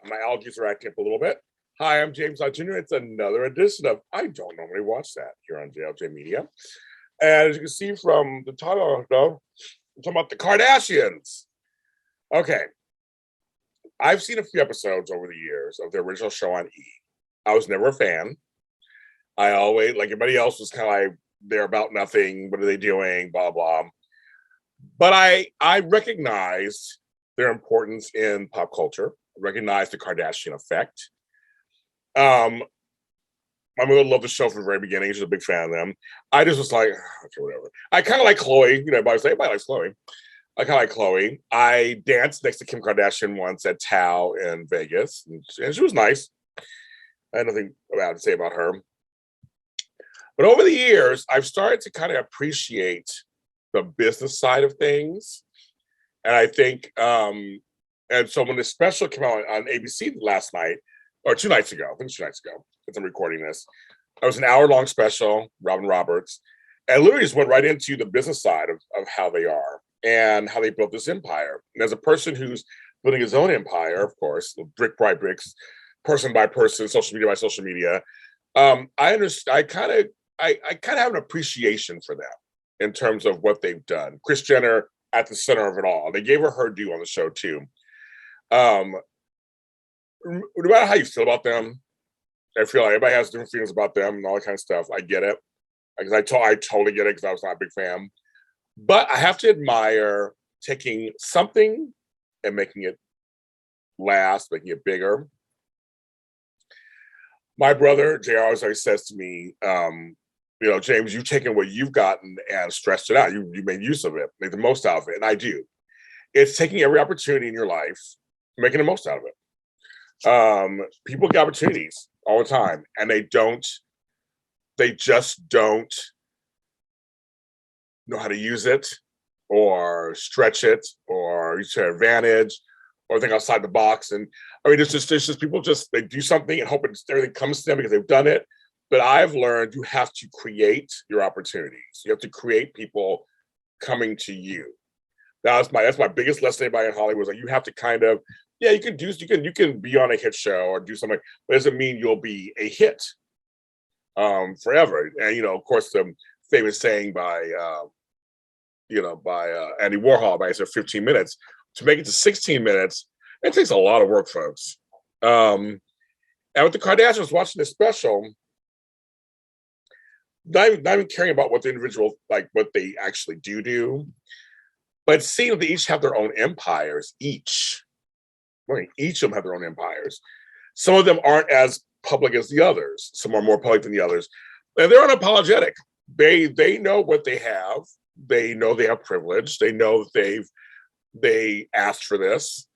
My allergies are acting up a little bit. Hi, I'm James Lott Jr. It's another edition of I Don't Normally Watch That here on JLJ Media. And as you can see from the title, I'm talking about the Kardashians. Okay, I've seen a few episodes over the years of the original show on E! I was never a fan. I always, like everybody else, was kind of like, they're about nothing. What are they doing? Blah, blah. But I recognized their importance in pop culture. I recognized the Kardashian effect. My mother loved the show from the very beginning. She's a big fan of them. I just was like, okay, whatever. I kind of like Chloe. You know, everybody likes Chloe. I kind of like Chloe. I danced next to Kim Kardashian once at Tao in Vegas, and she was nice. I had nothing bad to say about her. But over the years, I've started to kind of appreciate the business side of things. And I think, and so when the special came out on ABC last night, or 2 nights ago, I think 2 nights ago, as I'm recording this, it was an hour-long special, Robin Roberts, and literally just went right into the business side of how they are and how they built this empire. And as a person who's building his own empire, of course, brick by bricks, person by person, social media by social media, I understand. I kind of have an appreciation for them in terms of what they've done. Kris Jenner at the center of it all. They gave her due on the show too. No matter how you feel about them, I feel like everybody has different feelings about them and all that kind of stuff. I get it. Because I totally get it because I was not a big fan. But I have to admire taking something and making it last, making it bigger. My brother, JR, always says to me, James, you've taken what you've gotten and stretched it out. You made use of it, make the most out of it. And I do. It's taking every opportunity in your life, making the most out of it. People get opportunities all the time, and they just don't know how to use it or stretch it or use their advantage or think outside the box. And I mean, it's just people they do something and hope everything comes to them because they've done it. But I've learned you have to create your opportunities. You have to create people coming to you. That's my biggest lesson about in Hollywood. Like, you have to kind of, you can be on a hit show or do something, but it doesn't mean you'll be a hit forever. And of course, the famous saying by Andy Warhol, by 15 minutes, to make it to 16 minutes, it takes a lot of work, folks. And with the Kardashians watching this special, not even caring about what the individual, like what they actually do, but seeing that they each have their own empires, each of them have their own empires. Some of them aren't as public as the others. Some are more public than the others. And they're unapologetic. They know what they have. They know they have privilege. They know that they asked for this.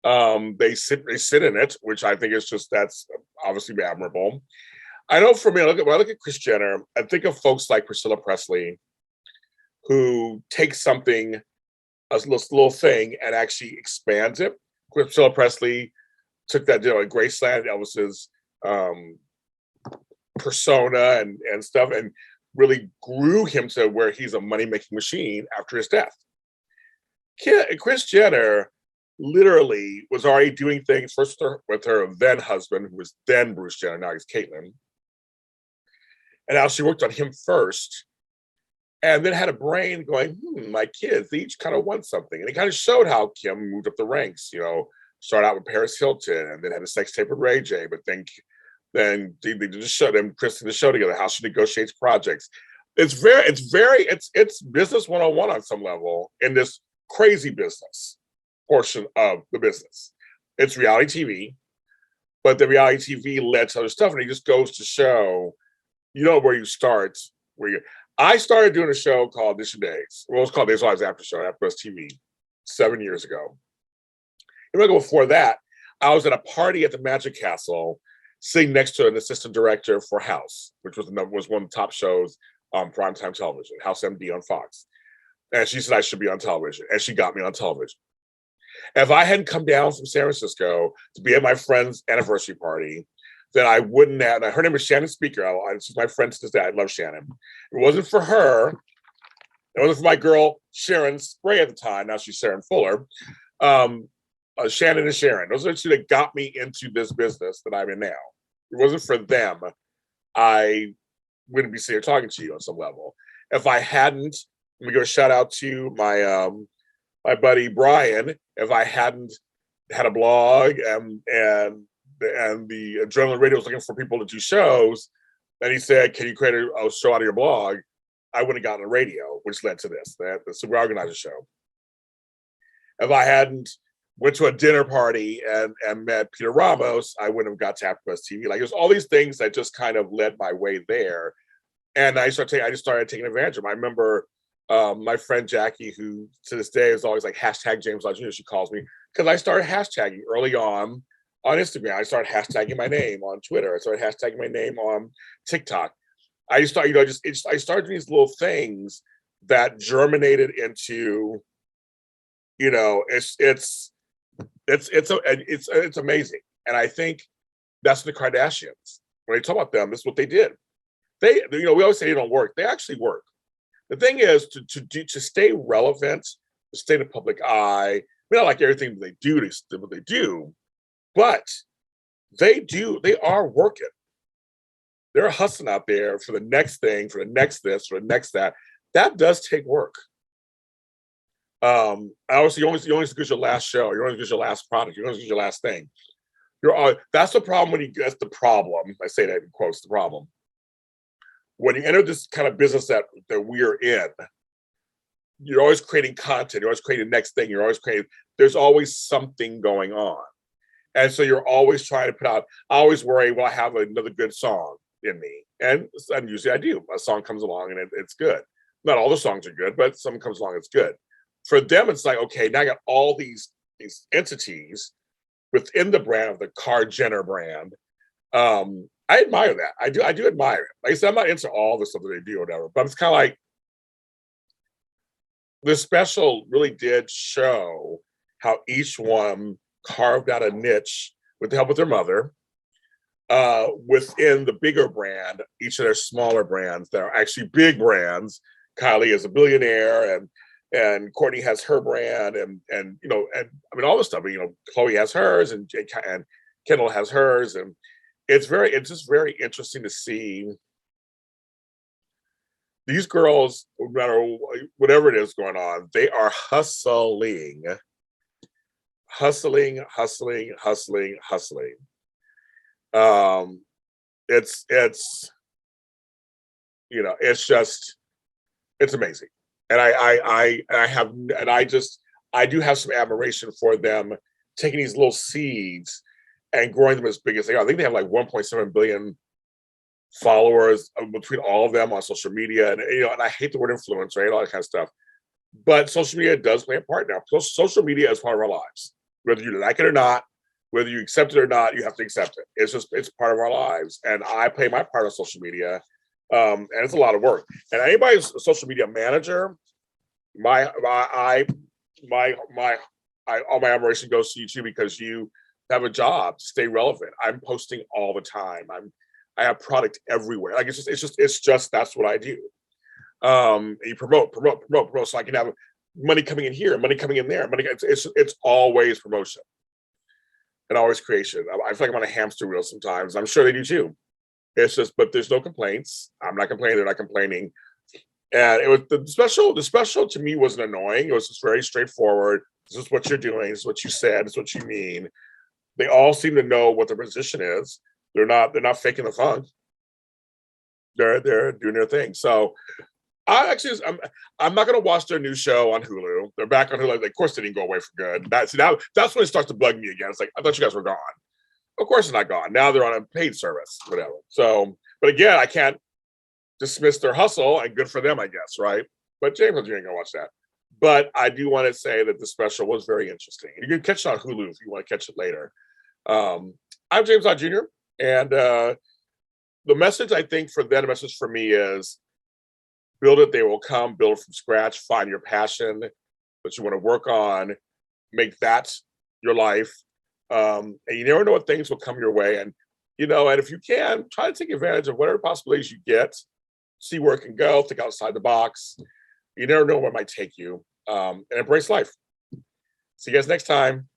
They sit in it, which I think that's obviously admirable. I know for me, when I look at Kris Jenner, I think of folks like Priscilla Presley, who takes something, a little thing, and actually expands it. Priscilla Presley took that, Graceland, Elvis's persona and stuff, and really grew him to where he's a money-making machine after his death. Kris Jenner literally was already doing things first with her then husband, who was then Bruce Jenner, now he's Caitlyn. And now she worked on him first, and then had a brain going, my kids, they each kind of want something. And it kind of showed how Kim moved up the ranks, started out with Paris Hilton and then had a sex tape with Ray J, but then they did the show, them Kris did the show together, how she negotiates projects. It's business 101 on some level in this crazy business portion of the business. It's reality TV, but the reality TV led to other stuff, and it just goes to show, where you start. I started doing a show called This Your Days. Well, it was called Days Lives After Show at West TV 7 years ago. And before that, I was at a party at the Magic Castle, sitting next to an assistant director for House, which was one of the top shows on primetime television, House MD on Fox. And she said I should be on television, and she got me on television. If I hadn't come down from San Francisco to be at my friend's anniversary party, then I wouldn't have. Her name is Shannon Speaker. She's my friend to this day. I love Shannon. It wasn't for her. It wasn't for my girl Sharon Spray at the time. Now she's Sharon Fuller. Shannon and Sharon. Those are the two that got me into this business that I'm in now. If it wasn't for them, I wouldn't be sitting here talking to you on some level. If I hadn't, let me give a shout out to my buddy Brian. If I hadn't had a blog and the Adrenaline Radio was looking for people to do shows, and he said, "Can you create a show out of your blog?" I wouldn't have gotten the radio, which led to this, the Super Organizer Show. If I hadn't went to a dinner party and met Peter Ramos, I wouldn't have got to AfterBuzz TV. Like, there's all these things that just kind of led my way there, and I just started taking advantage of them. I remember my friend Jackie, who to this day is always like hashtag James Lott Jr. She calls me because I started hashtagging early on Instagram. I started hashtagging my name on Twitter. I started hashtagging my name on TikTok. I started, I started doing these little things that germinated into, it's amazing. And I think that's the Kardashians. When I talk about them, this is what they did. We always say they don't work. They actually work. The thing is to stay relevant, to stay in the public eye. We don't like everything they do, what they do, but they are working. They're hustling out there for the next thing, for the next this, for the next that. That does take work. Obviously, you only get your last show. You only get your last product. You only get your last thing. That's the problem that's the problem. I say that in quotes, the problem. When you enter this kind of business that we're in, you're always creating content. You're always creating the next thing. There's always something going on. And so you're always trying to put out, I always worry, will I have another good song in me? And usually I do. A song comes along and it's good. Not all the songs are good, but some comes along, it's good. For them, it's like, okay, now I got all these entities within the brand of the Kar-Jenner brand. I admire that. I do admire it. Like I said, I'm not into all the stuff that they do or whatever, but it's kind of like this special really did show how each one carved out a niche with the help of their mother within the bigger brand, each of their smaller brands that are actually big brands. Kylie is a billionaire, and Courtney has her brand, and I mean all this stuff. Chloe has hers, and Kendall has hers, and it's just very interesting to see these girls, no matter whatever it is going on, they are hustling. It's amazing. And I do have some admiration for them taking these little seeds and growing them as big as they are. I think they have like 1.7 billion followers between all of them on social media. And I hate the word influencer, right? All that kind of stuff. But social media does play a part now. Social media is part of our lives. Whether you like it or not, whether you accept it or not, you have to accept it. It's part of our lives. And I play my part on social media. And it's a lot of work. And anybody's a social media manager, all my admiration goes to you too, because you have a job to stay relevant. I'm posting all the time. I have product everywhere. Like it's just that's what I do. And you promote, so I can have money coming in here, money coming in there. It's always promotion and always creation. I feel like I'm on a hamster wheel sometimes. I'm sure they do too. It's just, but there's no complaints. I'm not complaining. They're not complaining. And it was the special to me wasn't annoying. It was just very straightforward. This is what you're doing. This is what you said. This is what you mean. They all seem to know what their position is. They're not faking the fun. They're doing their thing. So I'm not going to watch their new show on Hulu. They're back on Hulu. Of course, they didn't go away for good. That's when it starts to bug me again. It's like, I thought you guys were gone. Of course, they're not gone. Now they're on a paid service, whatever. So, but again, I can't dismiss their hustle, and good for them, I guess, right? But James, you ain't gonna watch that. But I do want to say that the special was very interesting. You can catch it on Hulu if you want to catch it later. I'm James Lott Jr. And the message, I think, for them, the message for me is build it, they will come, build it from scratch, find your passion that you want to work on, make that your life. And you never know what things will come your way. And, and if you can, try to take advantage of whatever possibilities you get, see where it can go, think outside the box. You never know where it might take you, and embrace life. See you guys next time.